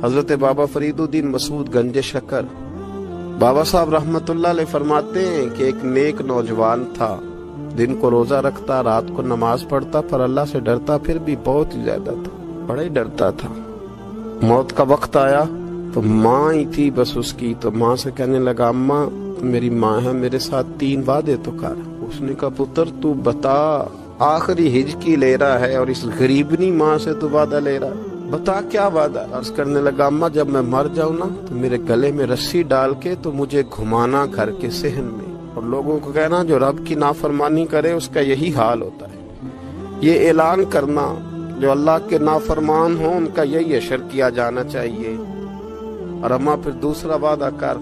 حضرت بابا فریدالدین مسعود گنج شکر بابا صاحب رحمتullah علیہ فرماتے ہیں کہ ایک نیک نوجوان تھا، دن کو روزہ رکھتا، رات کو نماز پڑھتا، پر اللہ سے ڈرتا پھر بھی بہت ہی زیادہ تھا، بڑا ہی ڈرتا تھا۔ موت کا وقت آیا تو ماں ہی تھی بس اس کی، تو ماں سے کہنے لگا اماں میری ماں ہے، میرے ساتھ 3 وعدے تو کر۔ اس نے کہا پتر تو بتا، آخری ہجکی لے رہا ہے اور اس غریبنی ماں سے تو وعدہ لے رہا ہے، بتا کیا وعدہ۔ عرض کرنے لگا اماں جب میں مر جاؤں نا تو میرے گلے میں رسی ڈال کے تو مجھے گھمانا گھر کے صحن میں، اور لوگوں کو کہنا جو رب کی نافرمانی کرے اس کا یہی حال ہوتا ہے۔ یہ اعلان کرنا جو اللہ کے نافرمان ہوں ان کا یہی اشر کیا جانا چاہیے۔ اور اماں پھر دوسرا وعدہ کر،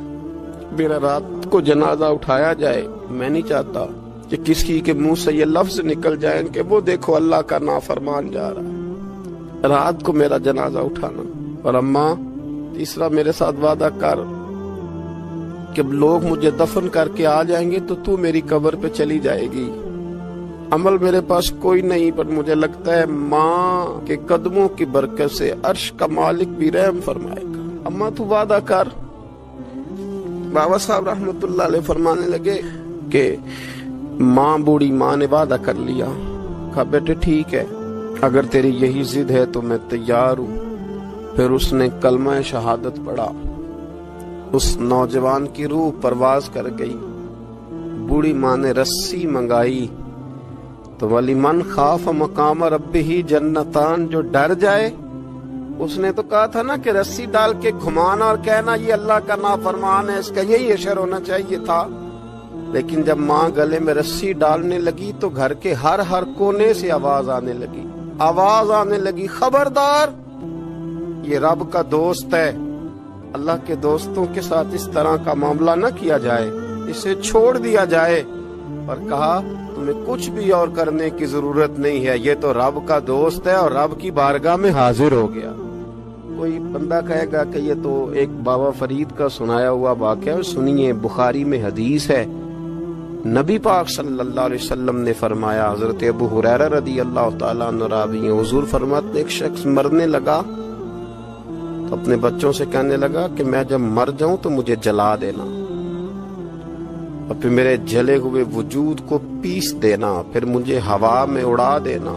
میرا رات کو جنازہ اٹھایا جائے، میں نہیں چاہتا کہ کسی کے منہ سے یہ لفظ نکل جائیں کہ وہ دیکھو اللہ کا نافرمان جا رہا ہے، رات کو میرا جنازہ اٹھانا۔ اور اماں تیسرا میرے ساتھ وعدہ کر کہ لوگ مجھے دفن کر کے آ جائیں گے تو میری قبر پہ چلی جائے گی۔ عمل میرے پاس کوئی نہیں، پر مجھے لگتا ہے ماں کے قدموں کی برکت سے عرش کا مالک بھی رحم فرمائے گا، اماں تو وعدہ کر۔ بابا صاحب رحمتullah علیہ فرمانے لگے کہ ماں بوڑھی ماں نے وعدہ کر لیا۔ کہا بیٹے ٹھیک ہے، اگر تیری یہی ضد ہے تو میں تیار ہوں۔ پھر اس نے کلمہ شہادت پڑھا، اس نوجوان کی روح پرواز کر گئی۔ بوڑھی ماں نے رسی منگائی تو وَلِمَنْ خَافَ مَقَامَ رَبِّهِ جَنَّتَانِ، جو ڈر جائے، اس نے تو کہا تھا نا کہ رسی ڈال کے گھمانا اور کہنا یہ اللہ کا نافرمان ہے، اس کا یہی اشر ہونا چاہیے تھا۔ لیکن جب ماں گلے میں رسی ڈالنے لگی تو گھر کے ہر کونے سے آواز آنے لگی خبردار یہ رب کا دوست ہے، اللہ کے دوستوں کے ساتھ اس طرح کا معاملہ نہ کیا جائے، اسے چھوڑ دیا جائے۔ اور کہا تمہیں کچھ بھی اور کرنے کی ضرورت نہیں ہے، یہ تو رب کا دوست ہے اور رب کی بارگاہ میں حاضر ہو گیا۔ کوئی بندہ کہے گا کہ یہ تو ایک بابا فرید کا سنایا ہوا واقعہ ہے، سنیے بخاری میں حدیث ہے، نبی پاک صلی اللہ علیہ وسلم نے فرمایا، حضرت ابو ہریرہ رضی اللہ تعالیٰ عنہ راوی ہیں، حضور فرماتے ایک شخص مرنے لگا تو اپنے بچوں سے کہنے لگا کہ میں جب مر جاؤں تو مجھے جلا دینا، اور پھر میرے جلے ہوئے وجود کو پیس دینا، پھر مجھے ہوا میں اڑا دینا۔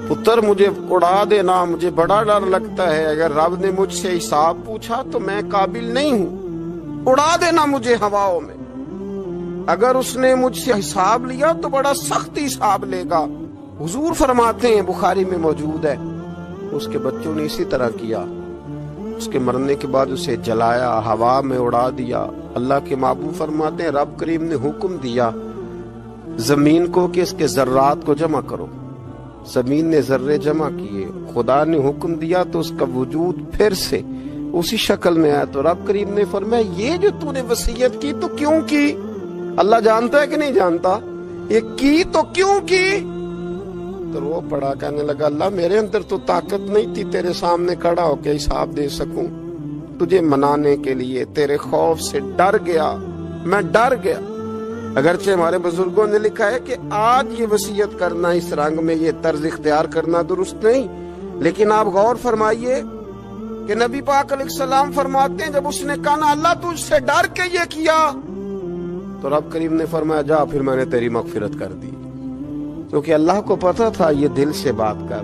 پتر مجھے اڑا دینا، مجھے بڑا ڈر لگتا ہے، اگر رب نے مجھ سے حساب پوچھا تو میں قابل نہیں ہوں، اڑا دینا مجھے ہواؤں میں، اگر اس نے مجھ سے حساب لیا تو بڑا سخت حساب لے گا۔ حضور فرماتے ہیں بخاری میں موجود ہے، اس کے بچوں نے اسی طرح کیا، اس کے مرنے کے بعد اسے جلایا، ہوا میں اڑا دیا۔ اللہ کے محبوب فرماتے ہیں رب کریم نے حکم دیا زمین کو کہ اس کے ذرات کو جمع کرو، زمین نے ذرے جمع کیے، خدا نے حکم دیا تو اس کا وجود پھر سے اسی شکل میں آیا۔ تو رب کریم نے فرمایا یہ جو تو نے وصیت کی تو کیوں کی؟ اللہ جانتا ہے کہ نہیں جانتا؟ یہ کی تو کیوں کی؟ تو وہ پڑا کہنے لگا اللہ میرے اندر تو طاقت نہیں تھی تیرے سامنے کھڑا ہو کے حساب دے سکوں، تجھے منانے کے لیے تیرے خوف سے ڈر گیا، میں ڈر گیا۔ اگرچہ ہمارے بزرگوں نے لکھا ہے کہ آج یہ وصیت کرنا اس رنگ میں یہ طرز اختیار کرنا درست نہیں، لیکن آپ غور فرمائیے کہ نبی پاک علیہ السلام فرماتے ہیں جب اس نے کہا نا اللہ تجھ سے ڈر کے یہ کیا، تو رب کریم نے فرمایا جا پھر میں نے تیری مغفرت کر دی، کیونکہ اللہ کو پتا تھا یہ دل سے بات کر